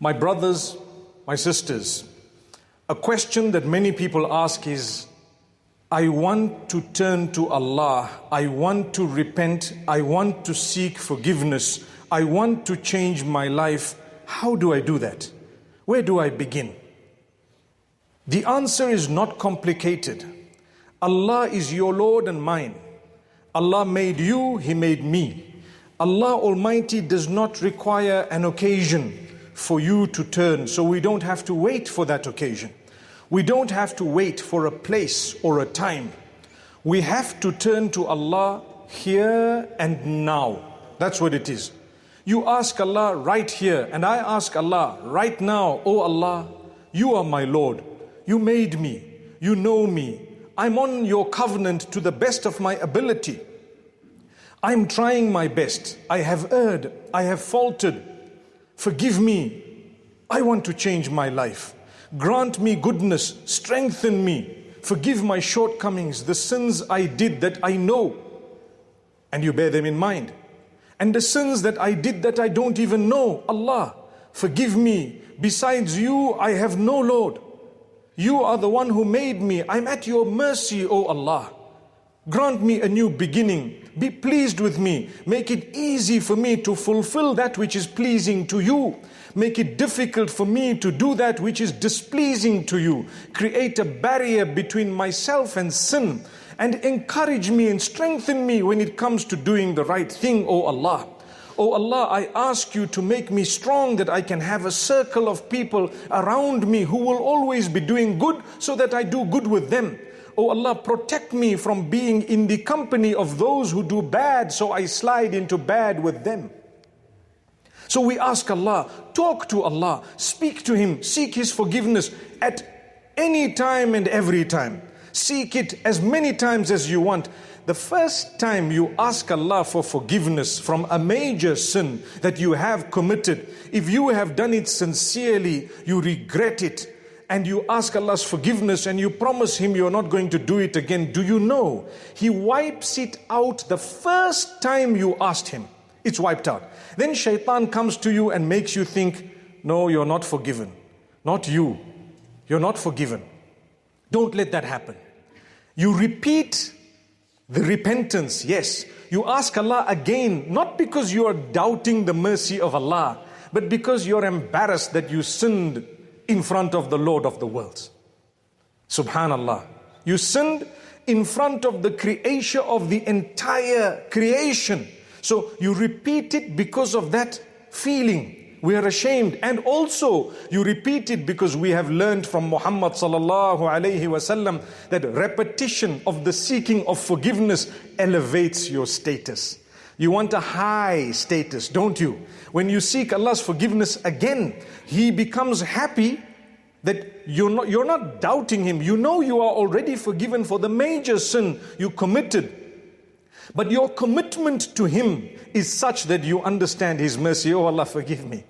My brothers, my sisters, a question that many people ask is, I want to turn to Allah, I want to repent, I want to seek forgiveness, I want to change my life. How do I do that? Where do I begin? The answer is not complicated. Allah is your Lord and mine. Allah made you, He made me. Allah Almighty does not require an occasion for you to turn, so we don't have to wait for that occasion. We don't have to wait for a place or a time. We have to turn to Allah here and now. That's what it is. You ask Allah right here, and I ask Allah right now, oh Allah, you are my Lord. You made me. You know me. I'm on your covenant to the best of my ability. I'm trying my best. I have erred. I have faltered. Forgive me. I want to change my life. Grant me goodness. Strengthen me. Forgive my shortcomings, the sins I did that I know, and you bear them in mind. And the sins that I did that I don't even know. Allah, forgive me. Besides you, I have no Lord. You are the one who made me. I'm at your mercy, O Allah. Grant me a new beginning. Be pleased with me. Make it easy for me to fulfill that which is pleasing to you. Make it difficult for me to do that which is displeasing to you. Create a barrier between myself and sin. And encourage me and strengthen me when it comes to doing the right thing, O Allah. O Allah, I ask you to make me strong that I can have a circle of people around me who will always be doing good so that I do good with them. O Allah, protect me from being in the company of those who do bad so I slide into bad with them. So we ask Allah, talk to Allah, speak to Him, seek His forgiveness at any time and every time. Seek it as many times as you want. The first time you ask Allah for forgiveness from a major sin that you have committed, if you have done it sincerely, you regret it, and you ask Allah's forgiveness and you promise Him you're not going to do it again, do you know He wipes it out the first time you asked Him? It's wiped out. Then shaitan comes to you and makes you think, no, you're not forgiven. Not you. You're not forgiven. Don't let that happen. You repeat the repentance, yes. You ask Allah again, not because you are doubting the mercy of Allah, but because you're embarrassed that you sinned in front of the Lord of the worlds. Subhanallah. You sinned in front of the creator of the entire creation. So you repeat it because of that feeling. We are ashamed. And also you repeat it because we have learned from Muhammad sallallahu alayhi wasallam that repetition of the seeking of forgiveness elevates your status. You want a high status, don't you? When you seek Allah's forgiveness again, He becomes happy that you're not doubting Him. You know you are already forgiven for the major sin you committed. But your commitment to Him is such that you understand His mercy. Oh Allah, forgive me.